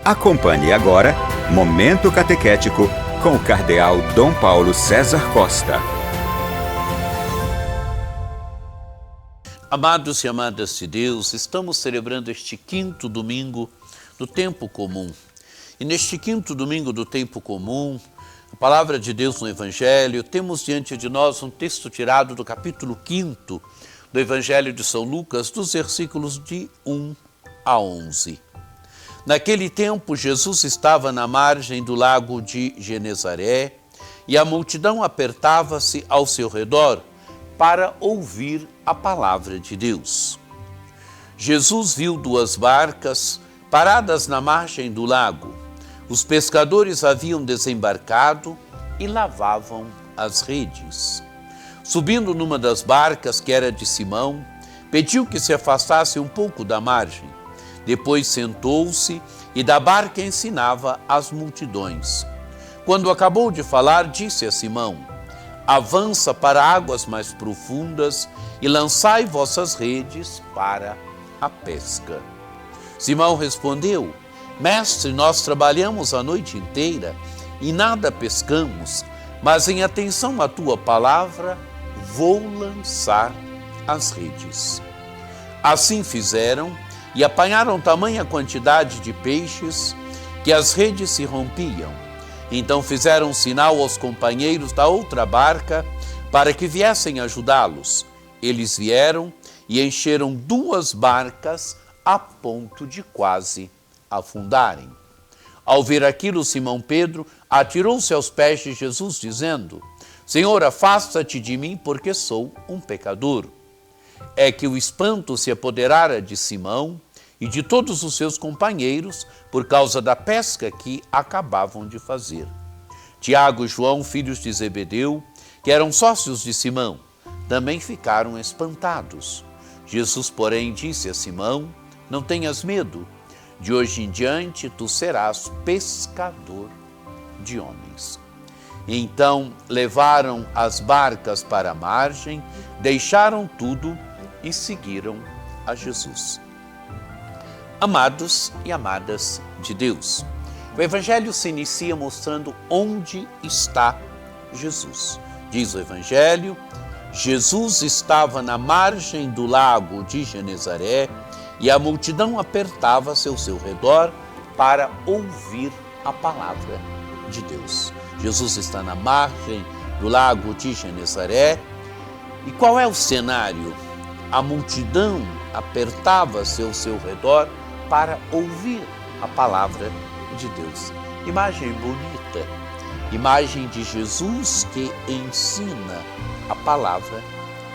Acompanhe agora Momento Catequético com o Cardeal Dom Paulo César Costa. Amados e amadas de Deus, estamos celebrando este quinto domingo do tempo comum. E neste quinto domingo do tempo comum, a palavra de Deus no Evangelho, temos diante de nós um texto tirado do capítulo 5 do Evangelho de São Lucas, dos versículos de 1 a 11. Naquele tempo, Jesus estava na margem do lago de Genezaré e a multidão apertava-se ao seu redor para ouvir a palavra de Deus. Jesus viu duas barcas paradas na margem do lago. Os pescadores haviam desembarcado e lavavam as redes. Subindo numa das barcas, que era de Simão, pediu que se afastasse um pouco da margem. Depois sentou-se e da barca ensinava as multidões. Quando acabou de falar, disse a Simão: avança para águas mais profundas e lançai vossas redes para a pesca. Simão respondeu: Mestre, nós trabalhamos a noite inteira e nada pescamos, mas em atenção à tua palavra, vou lançar as redes. Assim fizeram e apanharam tamanha quantidade de peixes que as redes se rompiam. Então fizeram sinal aos companheiros da outra barca para que viessem ajudá-los. Eles vieram e encheram duas barcas a ponto de quase afundarem. Ao ver aquilo, Simão Pedro atirou-se aos pés de Jesus, dizendo: Senhor, afasta-te de mim, porque sou um pecador. É que o espanto se apoderara de Simão e de todos os seus companheiros por causa da pesca que acabavam de fazer. Tiago e João, filhos de Zebedeu, que eram sócios de Simão, também ficaram espantados. Jesus, porém, disse a Simão: não tenhas medo, de hoje em diante tu serás pescador de homens. Então levaram as barcas para a margem, deixaram tudo e seguiram a Jesus. Amados e amadas de Deus, o Evangelho se inicia mostrando onde está Jesus. Diz o Evangelho: Jesus estava na margem do lago de Genezaré e a multidão apertava-se ao seu redor para ouvir a palavra de Deus. Jesus está na margem do lago de Genezaré. E qual é o cenário? A multidão apertava-se ao seu redor para ouvir a palavra de Deus. Imagem bonita, imagem de Jesus que ensina a palavra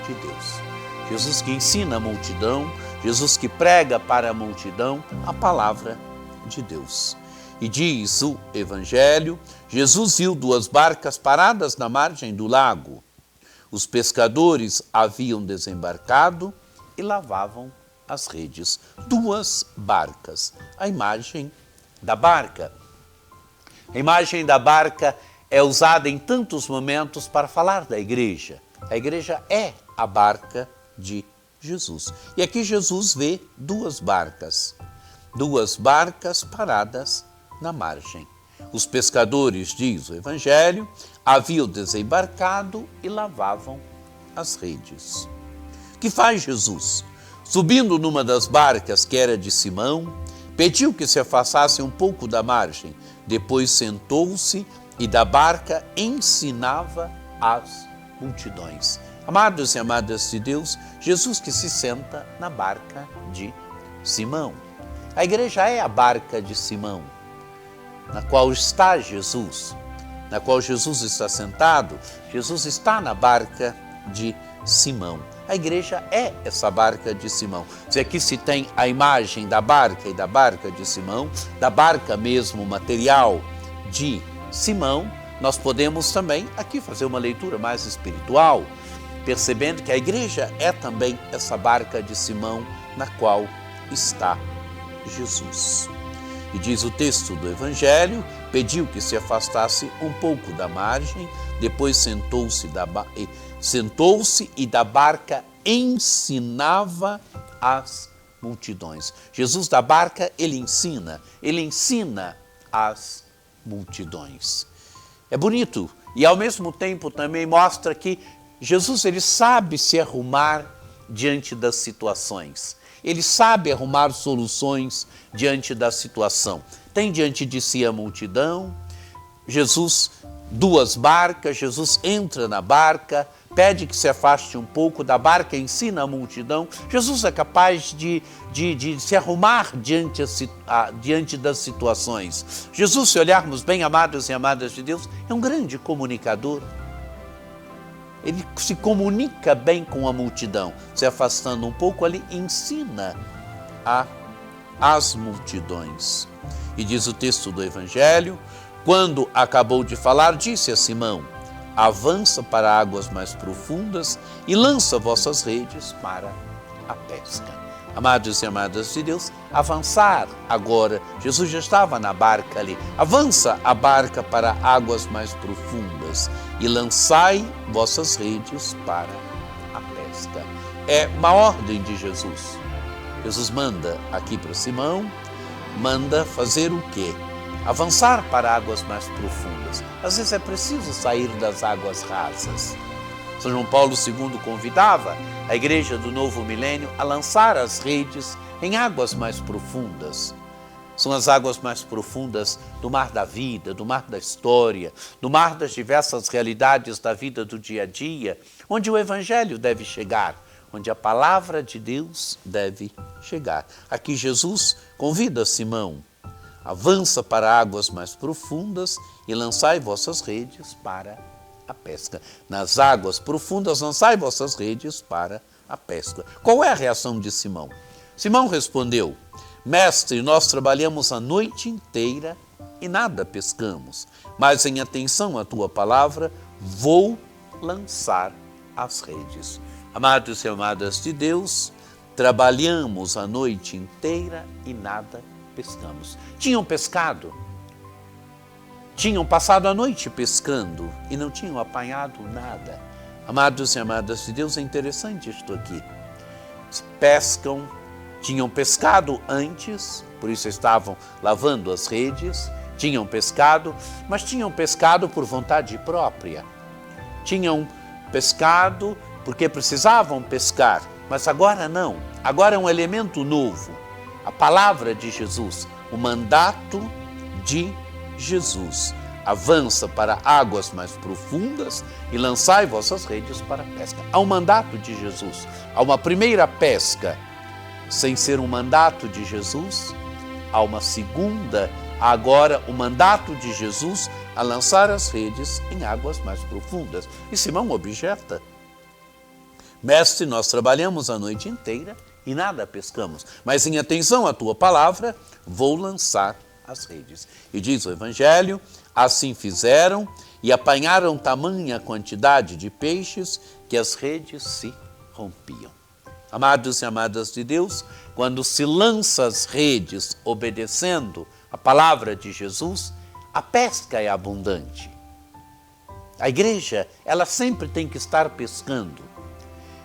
de Deus. Jesus que ensina a multidão, Jesus que prega para a multidão a palavra de Deus. E diz o Evangelho: Jesus viu duas barcas paradas na margem do lago. Os pescadores haviam desembarcado e lavavam as redes. Duas barcas. A imagem da barca. A imagem da barca é usada em tantos momentos para falar da igreja. A igreja é a barca de Jesus. E aqui Jesus vê duas barcas paradas na margem. Os pescadores, diz o Evangelho, haviam desembarcado e lavavam as redes. O que faz Jesus? Subindo numa das barcas, que era de Simão, pediu que se afastasse um pouco da margem. Depois sentou-se e da barca ensinava as multidões. Amados e amadas de Deus, Jesus que se senta na barca de Simão. A igreja é a barca de Simão, na qual está Jesus, na qual Jesus está sentado. Jesus está na barca de Simão. A igreja é essa barca de Simão. Se aqui se tem a imagem da barca e da barca de Simão, da barca mesmo material de Simão, nós podemos também aqui fazer uma leitura mais espiritual, percebendo que a igreja é também essa barca de Simão na qual está Jesus. E diz o texto do Evangelho: pediu que se afastasse um pouco da margem, depois sentou-se e da barca ensinava as multidões. Jesus da barca, ele ensina as multidões. É bonito e ao mesmo tempo também mostra que Jesus ele sabe se arrumar diante das situações. Ele sabe arrumar soluções diante da situação. Tem diante de si a multidão, Jesus, duas barcas, Jesus entra na barca, pede que se afaste um pouco da barca, ensina a multidão. Jesus é capaz de se arrumar diante das situações. Jesus, se olharmos bem, amados e amadas de Deus, é um grande comunicador. Ele se comunica bem com a multidão, se afastando um pouco ali, ensina as multidões. E diz o texto do Evangelho, quando acabou de falar, disse a Simão, avança para águas mais profundas e lança vossas redes para a pesca. Amados e amadas de Deus, avançar agora, Jesus já estava na barca ali, avança a barca para águas mais profundas e lançai vossas redes para a pesca. É uma ordem de Jesus. Jesus manda aqui para Simão, manda fazer o quê? Avançar para águas mais profundas. Às vezes é preciso sair das águas rasas. São João Paulo II convidava a igreja do novo milênio a lançar as redes em águas mais profundas. São as águas mais profundas do mar da vida, do mar da história, do mar das diversas realidades da vida do dia a dia, onde o Evangelho deve chegar, onde a palavra de Deus deve chegar. Aqui Jesus convida Simão, avança para águas mais profundas e lançai vossas redes para a pesca. Nas águas profundas lançai vossas redes para a pesca. Qual é a reação de Simão? Simão respondeu, mestre, nós trabalhamos a noite inteira e nada pescamos, mas em atenção à tua palavra, vou lançar as redes. Amados e amadas de Deus, trabalhamos a noite inteira e nada pescamos. Tinham pescado, tinham passado a noite pescando e não tinham apanhado nada. Amados e amadas de Deus, é interessante isto aqui. Pescam, tinham pescado antes, por isso estavam lavando as redes, tinham pescado, mas tinham pescado por vontade própria. Tinham pescado porque precisavam pescar, mas agora não. Agora é um elemento novo. A palavra de Jesus, o mandato de Jesus. Avança para águas mais profundas e lançai vossas redes para a pesca. Há um mandato de Jesus. Há uma primeira pesca. Sem ser um mandato de Jesus, há uma segunda. Agora o mandato de Jesus a lançar as redes em águas mais profundas. E Simão objeta. Mestre, nós trabalhamos a noite inteira e nada pescamos, mas em atenção à tua palavra, vou lançar as redes. E diz o Evangelho, assim fizeram e apanharam tamanha quantidade de peixes que as redes se rompiam. Amados e amadas de Deus, quando se lança as redes obedecendo a palavra de Jesus, a pesca é abundante. A igreja, ela sempre tem que estar pescando,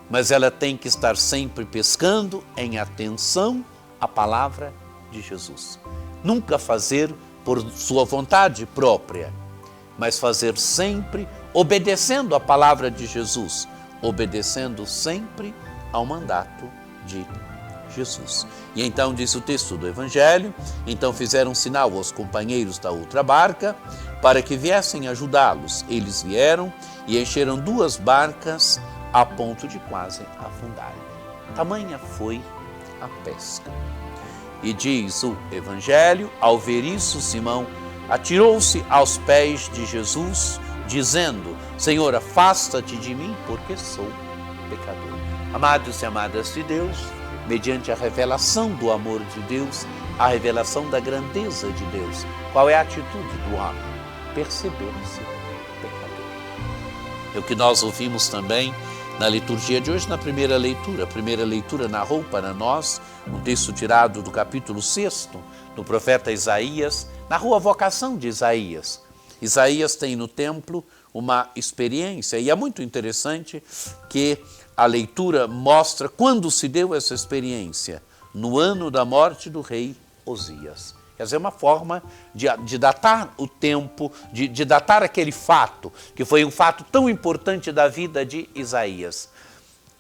mas ela tem que estar sempre pescando em atenção à palavra de Jesus. Nunca fazer por sua vontade própria, mas fazer sempre obedecendo à palavra de Jesus, obedecendo sempre ao mandato de Jesus. E então diz o texto do Evangelho, então fizeram sinal aos companheiros da outra barca para que viessem ajudá-los. Eles vieram e encheram 2 barcas a ponto de quase afundarem. Tamanha foi a pesca. E diz o Evangelho, ao ver isso, Simão atirou-se aos pés de Jesus, dizendo, Senhor, afasta-te de mim, porque sou pecador. Amados e amadas de Deus, mediante a revelação do amor de Deus, a revelação da grandeza de Deus, qual é a atitude do homem? Perceber-se pecador. É o que nós ouvimos também na liturgia de hoje, na primeira leitura. A primeira leitura narrou para nós um texto tirado do capítulo 6 do profeta Isaías, narrou a vocação de Isaías. Isaías tem no templo uma experiência, e é muito interessante que a leitura mostra quando se deu essa experiência, no ano da morte do rei Osias. Quer dizer, uma forma de datar o tempo, de datar aquele fato, que foi um fato tão importante da vida de Isaías.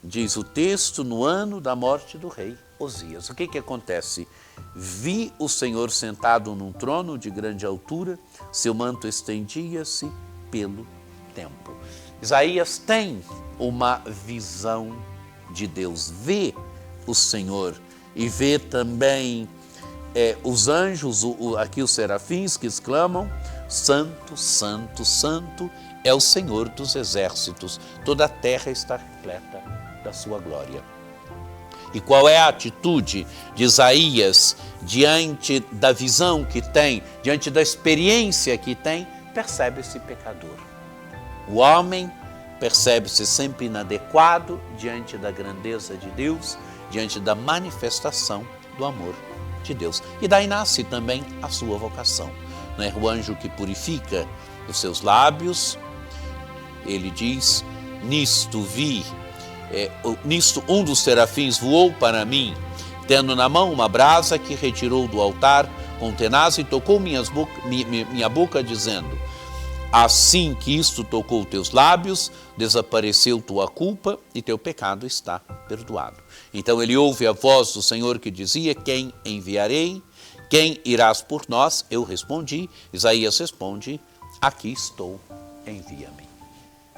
Diz o texto, no ano da morte do rei Osias. O que acontece? Vi o Senhor sentado num trono de grande altura, seu manto estendia-se pelo templo. Isaías tem uma visão de Deus, vê o Senhor e vê também os anjos, aqui os serafins que exclamam: Santo, Santo, Santo é o Senhor dos exércitos, toda a terra está repleta da sua glória. E qual é a atitude de Isaías diante da visão que tem, diante da experiência que tem? Percebe-se pecador. O homem percebe-se sempre inadequado diante da grandeza de Deus, diante da manifestação do amor de Deus. E daí nasce também a sua vocação. Não é? O anjo que purifica os seus lábios, ele diz: nisto um dos serafins voou para mim, tendo na mão uma brasa que retirou do altar com tenaz e tocou minha boca, dizendo: assim que isto tocou teus lábios, desapareceu tua culpa e teu pecado está perdoado. Então ele ouve a voz do Senhor que dizia: quem enviarei? Quem irás por nós? Eu respondi. Isaías responde: aqui estou, envia-me.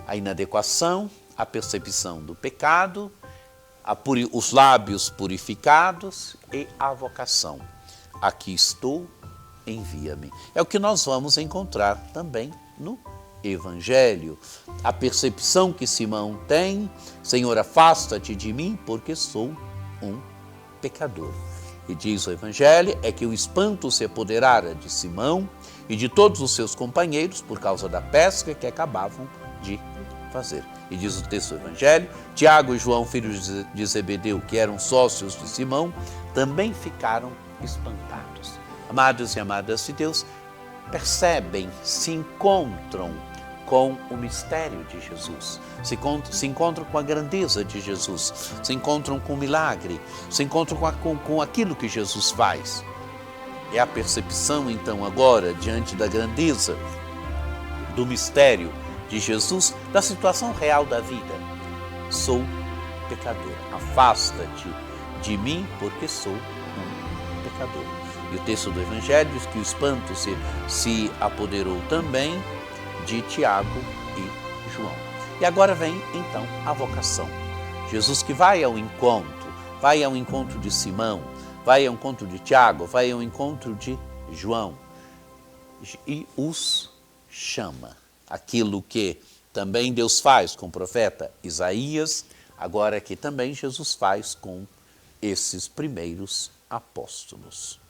A inadequação, a percepção do pecado, os lábios purificados e a vocação. Aqui estou, envia-me. É o que nós vamos encontrar também no Evangelho. A percepção que Simão tem: Senhor, afasta-te de mim, porque sou um pecador. E diz o Evangelho, é que o espanto se apoderara de Simão e de todos os seus companheiros por causa da pesca que acabavam de fazer. E diz o texto do Evangelho, Tiago e João, filhos de Zebedeu, que eram sócios de Simão, também ficaram espantados. Amados e amadas de Deus, percebem, se encontram com o mistério de Jesus, se encontram com a grandeza de Jesus, se encontram com o milagre, se encontram com aquilo que Jesus faz. É a percepção, então, agora, diante da grandeza do mistério de Jesus, da situação real da vida. Sou pecador, afasta-te de mim, porque sou um pecador. E o texto do Evangelho diz que o espanto se apoderou também de Tiago e João. E agora vem, então, a vocação. Jesus que vai ao encontro de Simão, vai ao encontro de Tiago, vai ao encontro de João e os chama. Aquilo que também Deus faz com o profeta Isaías, agora que também Jesus faz com esses primeiros apóstolos.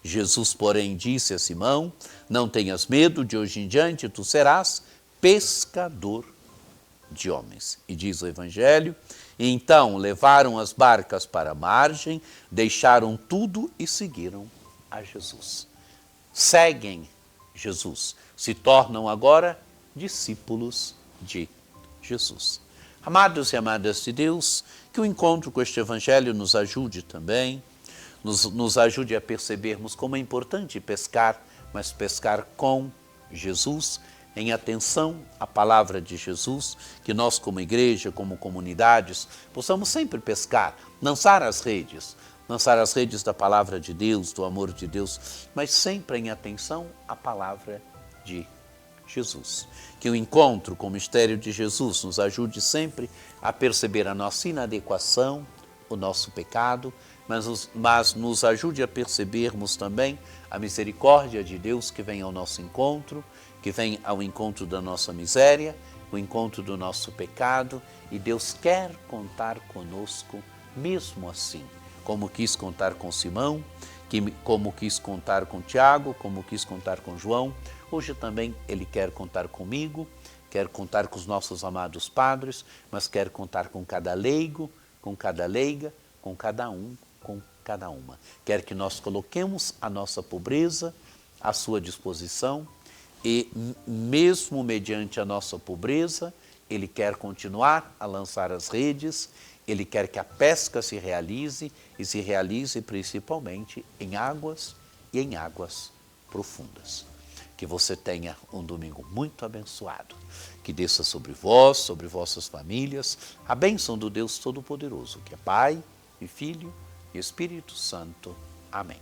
Jesus, porém, disse a Simão: não tenhas medo, de hoje em diante tu serás pescador de homens. E diz o Evangelho, e então levaram as barcas para a margem, deixaram tudo e seguiram a Jesus. Seguem Jesus, se tornam agora discípulos de Jesus. Amados e amadas de Deus, que o encontro com este Evangelho nos ajude também, nos ajude a percebermos como é importante pescar, mas pescar com Jesus, em atenção à palavra de Jesus, que nós como igreja, como comunidades, possamos sempre pescar, lançar as redes da palavra de Deus, do amor de Deus, mas sempre em atenção à palavra de Jesus. Que o encontro com o mistério de Jesus nos ajude sempre a perceber a nossa inadequação, o nosso pecado, mas nos ajude a percebermos também a misericórdia de Deus que vem ao nosso encontro, que vem ao encontro da nossa miséria, o encontro do nosso pecado, e Deus quer contar conosco mesmo assim, como quis contar com Simão, como quis contar com Tiago, como quis contar com João. Hoje também Ele quer contar comigo, quer contar com os nossos amados padres, mas quer contar com cada leigo, com cada leiga, com cada um, com cada uma. Quer que nós coloquemos a nossa pobreza à sua disposição e, mesmo mediante a nossa pobreza, Ele quer continuar a lançar as redes Ele quer que a pesca se realize e se realize principalmente em águas e em águas profundas. Que você tenha um domingo muito abençoado. Que desça sobre vós, sobre vossas famílias, a bênção do Deus Todo-Poderoso, que é Pai e Filho e Espírito Santo. Amém.